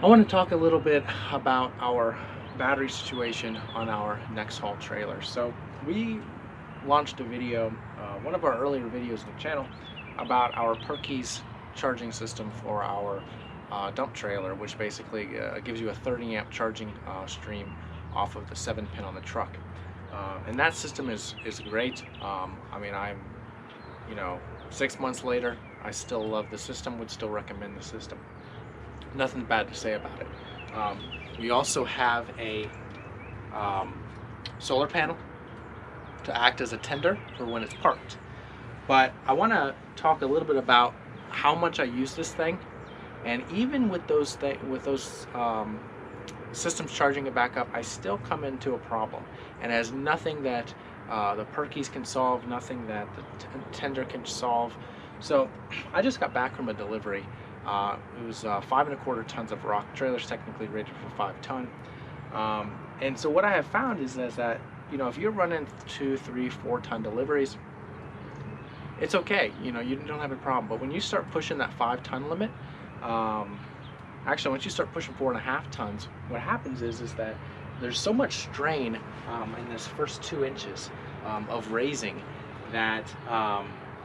I want to talk a little bit about our battery situation on our Nexhaul trailer. So we launched a video, one of our earlier videos on the channel, about our Perky's charging system for our dump trailer, which basically gives you a 30 amp charging stream off of the 7-pin on the truck. And that system is great. I mean, I'm, 6 months later, I still love the system, would still recommend the system. Nothing bad to say about it. We also have a solar panel to act as a tender for when it's parked. But I want to talk a little bit about how much I use this thing, and even with those systems charging it back up, I still come into a problem, and it has nothing that the Perky's can solve, nothing that the tender can solve. So I just got back from a delivery. It was 5¼ tons of rock. The trailer's technically rated for 5 ton. And so what I have found is that, if you're running 2, 3, 4 ton deliveries, it's okay. You don't have a problem. But when you start pushing that 5 ton limit, actually once you start pushing 4.5 tons, what happens is that there's so much strain in this first 2 inches of raising that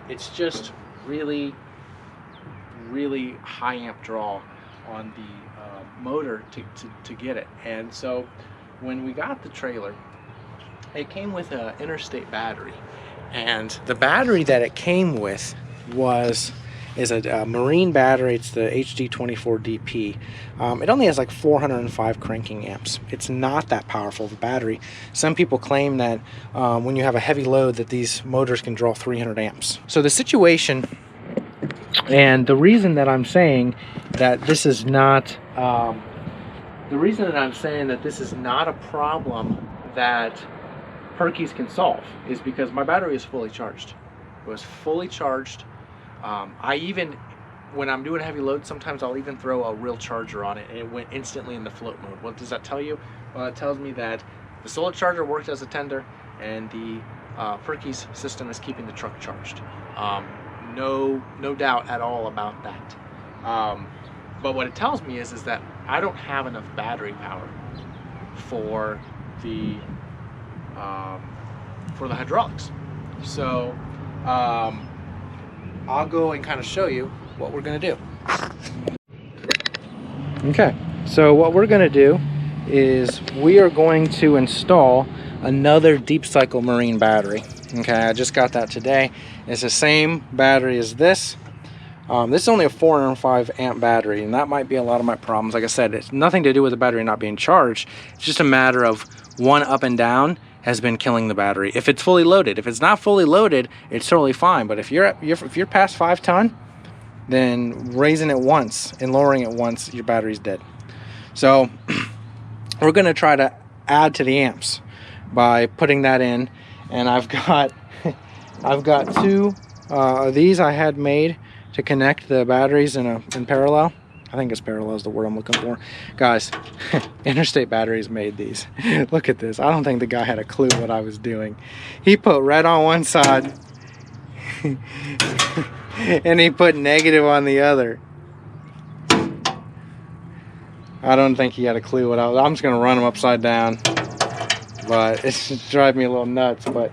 it's just really high amp draw on the motor to get it. And so when we got the trailer, it came with an interstate battery, and the battery that it came with is a marine battery. It's the HD24DP. It only has like 405 cranking amps. It's not that powerful of a battery. Some people claim that when you have a heavy load that these motors can draw 300 amps. So the situation, and the reason that I'm saying that this is not a problem that Perky's can solve is because my battery is fully charged. It was fully charged. I even, when I'm doing heavy load, sometimes I'll even throw a real charger on it, and it went instantly in the float mode. What does that tell you? Well, it tells me that the solar charger worked as a tender, and the Perky's system is keeping the truck charged. No doubt at all about that. But what it tells me is that I don't have enough battery power for the hydraulics. So I'll go and kind of show you what we're going to do. Okay, so what we're going to do is we are going to install another deep cycle marine battery. Okay, I just got that today. It's the same battery as this. This is only a 405 amp battery, and that might be a lot of my problems. Like I said, it's nothing to do with the battery not being charged. It's just a matter of one up and down has been killing the battery. If it's fully loaded, if it's not fully loaded, it's totally fine. But if you're past 5 ton, then raising it once and lowering it once, your battery's dead. So we're going to try to add to the amps by putting that in, and I've got 2 of these I had made to connect the batteries in parallel. I think it's parallel is the word I'm looking for. Guys, Interstate Batteries made these. Look at this. I don't think the guy had a clue what I was doing. He put red on one side and he put negative on the other. I don't think he had a clue what I'm just gonna run them upside down, but it's just driving me a little nuts. But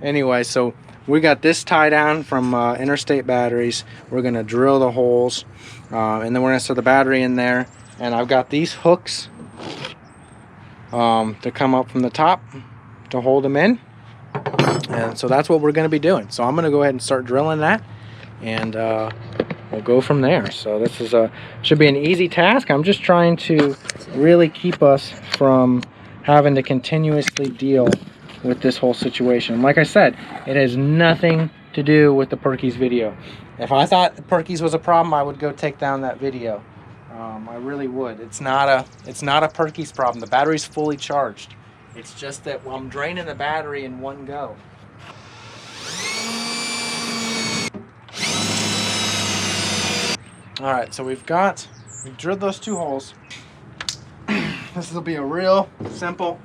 anyway, so we got this tie down from Interstate Batteries. We're gonna drill the holes, and then we're gonna set the battery in there. And I've got these hooks to come up from the top to hold them in. And so that's what we're gonna be doing. So I'm gonna go ahead and start drilling that, and we'll go from there. So this is should be an easy task. I'm just trying to really keep us from having to continuously deal with this whole situation. Like I said, it has nothing to do with the Perky's video. If I thought Perky's was a problem, I would go take down that video. I really would. It's not a Perky's problem. The battery's fully charged. It's just that I'm draining the battery in one go. All right, so we've drilled those 2 holes. This will be a real simple,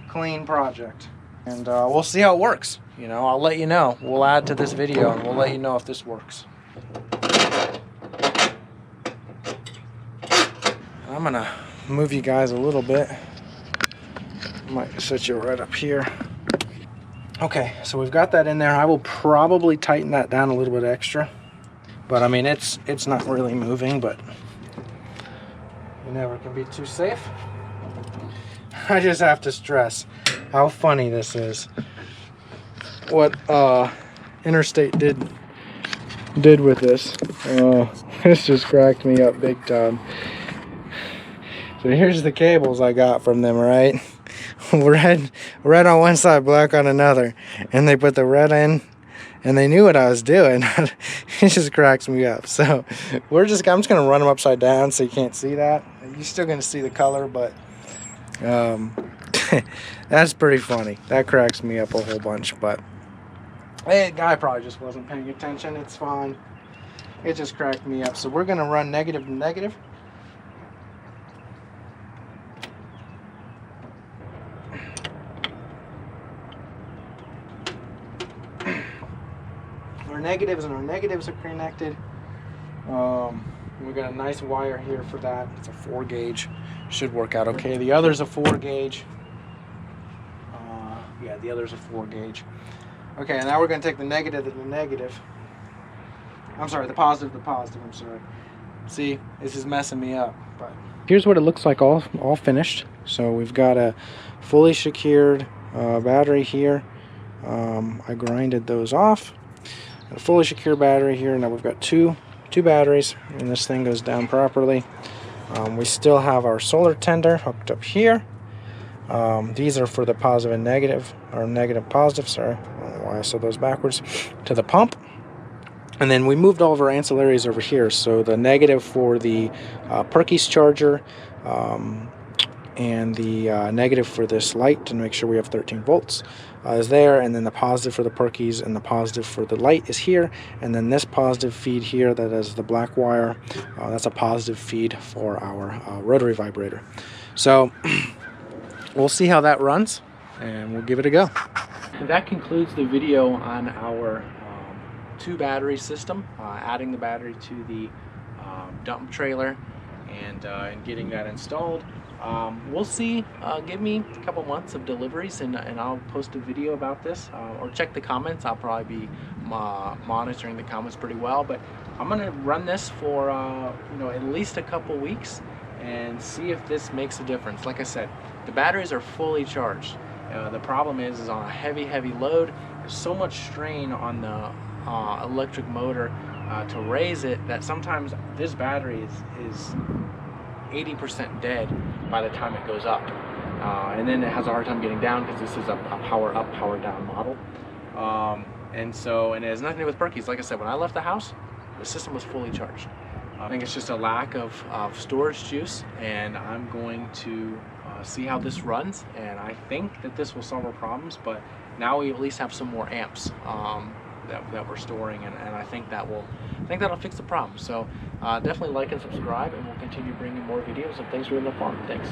clean project, and we'll see how it works. I'll let you know. We'll add to this video and we'll let you know if this works. I'm gonna move you guys a little bit. Might set you right up here. Okay, so we've got that in there. I will probably tighten that down a little bit extra, but I mean it's not really moving, but you never can be too safe. I just have to stress how funny this is. What Interstate did with this. This just cracked me up big time. So here's the cables I got from them, right? red on one side, black on another, and they put the red in, and they knew what I was doing. It just cracks me up. So I'm just gonna run them upside down so you can't see that. You're still gonna see the color, but that's pretty funny. That cracks me up a whole bunch. But hey, guy probably just wasn't paying attention. It's fine. It just cracked me up. So we're gonna run negative to negative. Our negatives are connected. We got a nice wire here for that. It's a 4 gauge. Should work out okay. The other's a 4 gauge. Yeah, the other's a 4 gauge. Okay, and now we're going to take the negative to the negative. I'm sorry, the positive to the positive. I'm sorry. See, this is messing me up. But here's what it looks like all finished. So we've got a fully secured battery here. I grinded those off. A fully secure battery here. Now we've got two batteries, and this thing goes down properly. We still have our solar tender hooked up here. These are for the positive and negative, or negative positive, sorry, I don't know why I said those backwards, to the pump. And then we moved all of our ancillaries over here. So the negative for the Perky's charger, and the negative for this light to make sure we have 13 volts is there, and then the positive for the Perky's and the positive for the light is here, and then this positive feed here, that is the black wire, that's a positive feed for our rotary vibrator. So we'll see how that runs, and we'll give it a go. And that concludes the video on our 2 battery system, adding the battery to the dump trailer and getting that installed. We'll see. Give me a couple months of deliveries, and I'll post a video about this, or check the comments. I'll probably be monitoring the comments pretty well, but I'm gonna run this for at least a couple weeks and see if this makes a difference. Like I said, the batteries are fully charged. The problem is on a heavy load, there's so much strain on the electric motor to raise it that sometimes this battery is 80% dead by the time it goes up, and then it has a hard time getting down because this is a power up, power down model, and it has nothing to do with Perky's. Like I said, when I left the house, the system was fully charged. I think it's just a lack of storage juice, and I'm going to see how this runs, and I think that this will solve our problems. But now we at least have some more amps that we're storing, and I think that'll fix the problem. So definitely like and subscribe, and we'll continue bringing more videos of things we're in the farm. Thanks.